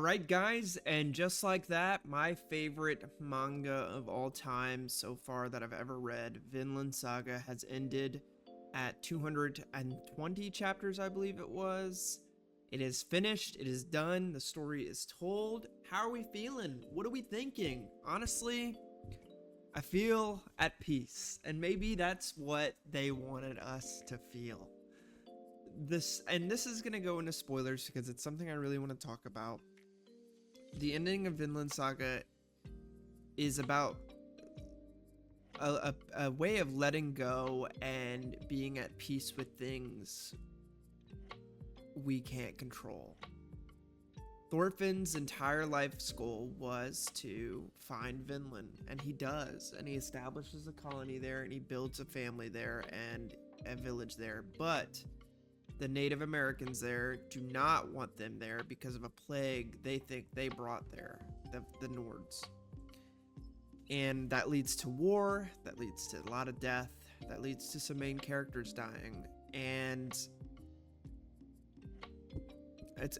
Alright, guys, and just like that, my favorite manga of all time so far that I've ever read, Vinland Saga, has ended at 220 chapters, I believe it was. It is finished, it is done, the story is told. How are we feeling? What are we thinking? Honestly, I feel at peace, and maybe that's what they wanted us to feel. This is gonna go into spoilers because it's something I really want to talk about. The ending of Vinland Saga is about a way of letting go and being at peace with things we can't control. Thorfinn's entire life's goal was to find Vinland, and he does, and he establishes a colony there, and he builds a family there and a village there, but the Native Americans there do not want them there because of a plague they think they brought there, the Nords. And that leads to war, that leads to a lot of death, that leads to some main characters dying, and it's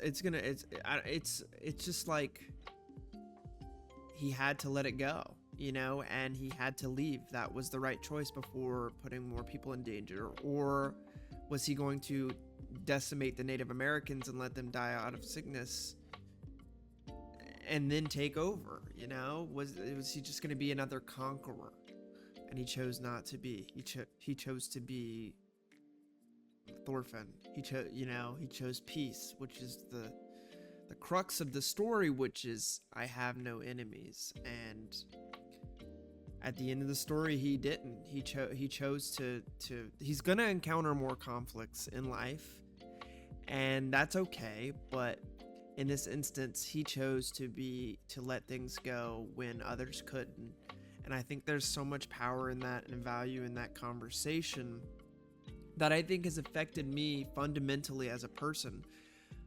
just like he had to let it go, and he had to leave. That was the right choice before putting more people in danger. Or was he going to decimate the Native Americans and let them die out of sickness and then take over? Was he just going to be another conqueror? And he chose not to be. He chose to be Thorfinn. He chose peace, which is the crux of the story, which is I have no enemies. And at the end of the story, he didn't. He chose to he's gonna encounter more conflicts in life, and that's okay. But in this instance, he chose to let things go when others couldn't. And I think there's so much power in that and value in that conversation that I think has affected me fundamentally as a person.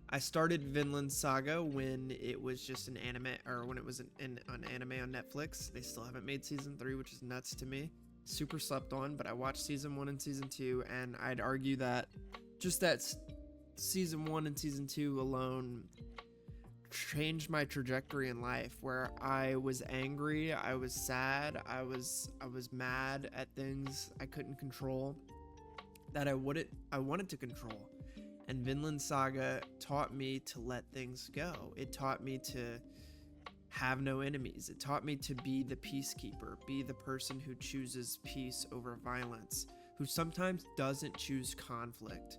I started Vinland Saga when it was just an anime, or when it was an anime on Netflix. They still haven't made season 3, which is nuts to me. Super slept on, but I watched season 1 and season 2, and I'd argue that just that season 1 and season 2 alone changed my trajectory in life, where I was angry, I was sad, I was mad at things I couldn't control that I wanted to control. And Vinland Saga taught me to let things go. It taught me to have no enemies. It taught me to be the peacekeeper, be the person who chooses peace over violence, who sometimes doesn't choose conflict.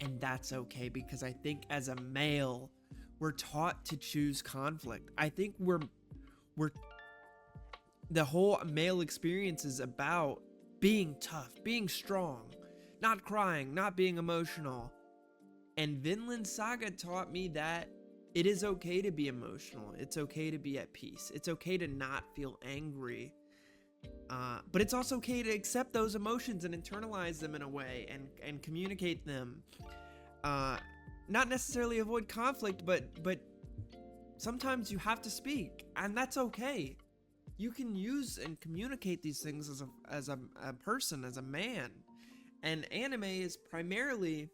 And that's okay, because I think as a male, we're taught to choose conflict. I think the whole male experience is about being tough, being strong, not crying, not being emotional. And Vinland Saga taught me that it is okay to be emotional. It's okay to be at peace. It's okay to not feel angry. But it's also okay to accept those emotions and internalize them in a way and communicate them. Not necessarily avoid conflict, but sometimes you have to speak, and that's okay. You can use and communicate these things as a person, as a man. And anime is primarily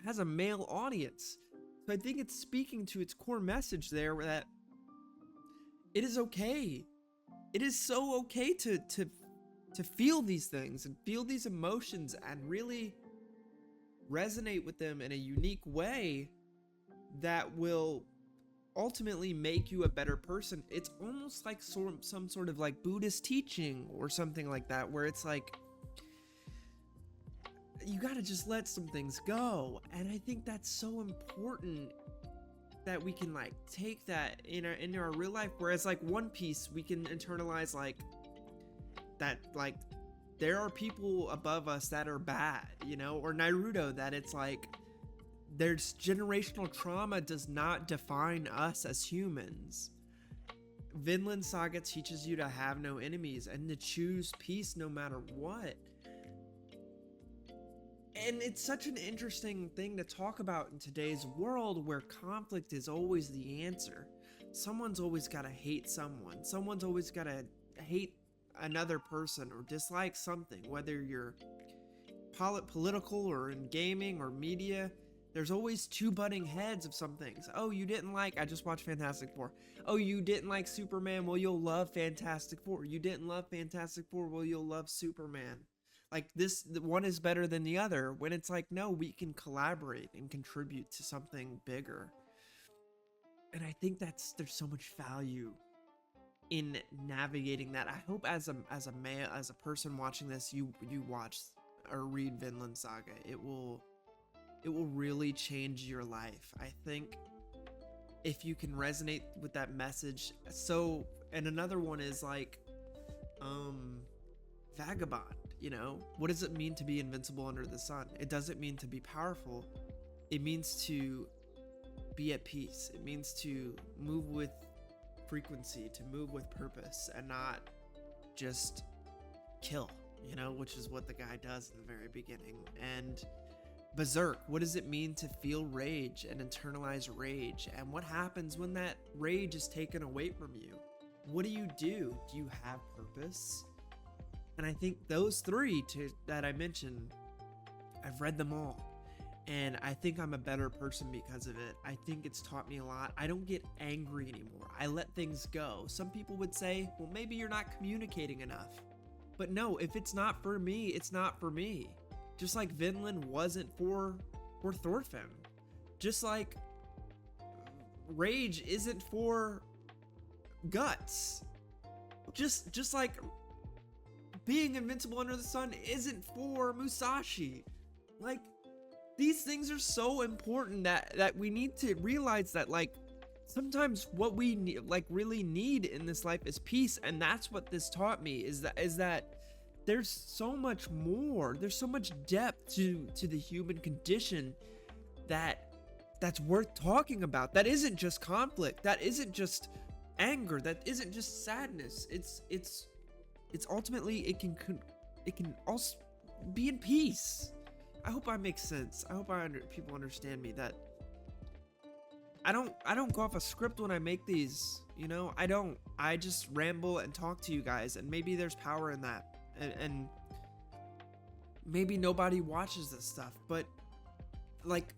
has a male audience. So I think it's speaking to its core message there, that it is okay. It is so okay to feel these things and feel these emotions and really resonate with them in a unique way that will ultimately make you a better person. It's almost like some sort of like Buddhist teaching or something like that, where it's like you gotta just let some things go. And I think that's so important that we can like take that into our real life. Whereas like One Piece, we can internalize like that, like there are people above us that are bad, or Naruto, that it's like there's generational trauma does not define us as humans. Vinland Saga teaches you to have no enemies and to choose peace no matter what. And it's such an interesting thing to talk about in today's world, where conflict is always the answer. Someone's always got to hate someone. Someone's always got to hate another person or dislike something, whether you're political or in gaming or media. There's always two butting heads of some things. Oh, you didn't like, I just watched Fantastic Four. Oh, you didn't like Superman, well, you'll love Fantastic Four. You didn't love Fantastic Four, well, you'll love Superman. Like this, the one is better than the other, when it's like, no, we can collaborate and contribute to something bigger. And I think there's so much value in navigating that. I hope as a man, as a person watching this, you watch or read Vinland Saga. It will really change your life. I think if you can resonate with that message. So, and another one is like Vagabond, you know? What does it mean to be invincible under the sun? It doesn't mean to be powerful. It means to be at peace. It means to move with frequency, to move with purpose, and not just kill, you know, which is what the guy does in the very beginning. And Berserk, what does it mean to feel rage and internalize rage? And what happens when that rage is taken away from you? What do? Do you have purpose? And I think those three that I mentioned, I've read them all. And I think I'm a better person because of it. I think it's taught me a lot. I don't get angry anymore. I let things go. Some people would say, well, maybe you're not communicating enough. But no, if it's not for me, it's not for me. Just like Vinland wasn't for Thorfinn. Just like rage isn't for Guts. Just like being invincible under the sun isn't for Musashi. Like, these things are so important that we need to realize that, like, sometimes what we need, like, really need in this life is peace. And that's what this taught me, is that there's so much more, there's so much depth to the human condition that's worth talking about. That isn't just conflict, that isn't just anger, that isn't just sadness. It's ultimately, it can also be in peace. I hope I make sense. I hope people understand me, that I don't go off a script when I make these, you know? I just ramble and talk to you guys, and maybe there's power in that. And maybe nobody watches this stuff, but like,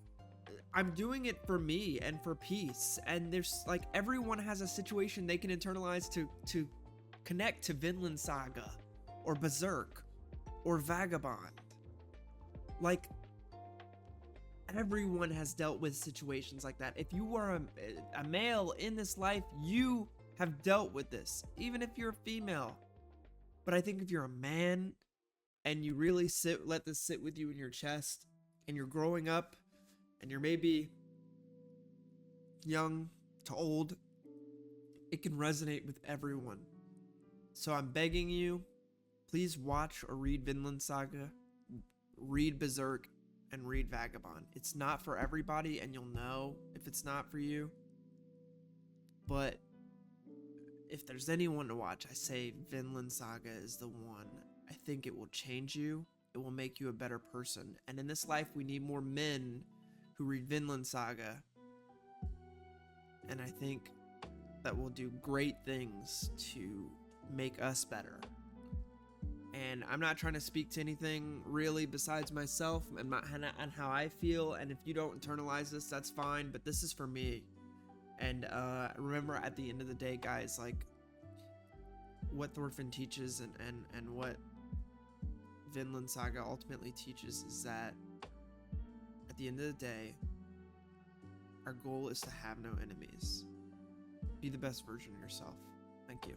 I'm doing it for me and for peace. And there's like, everyone has a situation they can internalize to connect to Vinland Saga or Berserk or Vagabond. Like, everyone has dealt with situations like that. If you are a male in this life, you have dealt with this, even if you're a female. But I think if you're a man and you really let this sit with you in your chest, and you're growing up, and you're maybe young to old, it can resonate with everyone. So I'm begging you, please watch or read Vinland Saga, read Berserk, and read Vagabond. It's not for everybody, and you'll know if it's not for you. But if there's anyone to watch, I say Vinland Saga is the one. I think it will change you. It will make you a better person. And in this life, we need more men who read Vinland Saga. And I think that will do great things to make us better. And I'm not trying to speak to anything really besides myself and how I feel. And if you don't internalize this, that's fine. But this is for me. And remember, at the end of the day, guys, like, what Thorfinn teaches and what Vinland Saga ultimately teaches is that at the end of the day, our goal is to have no enemies. Be the best version of yourself. Thank you.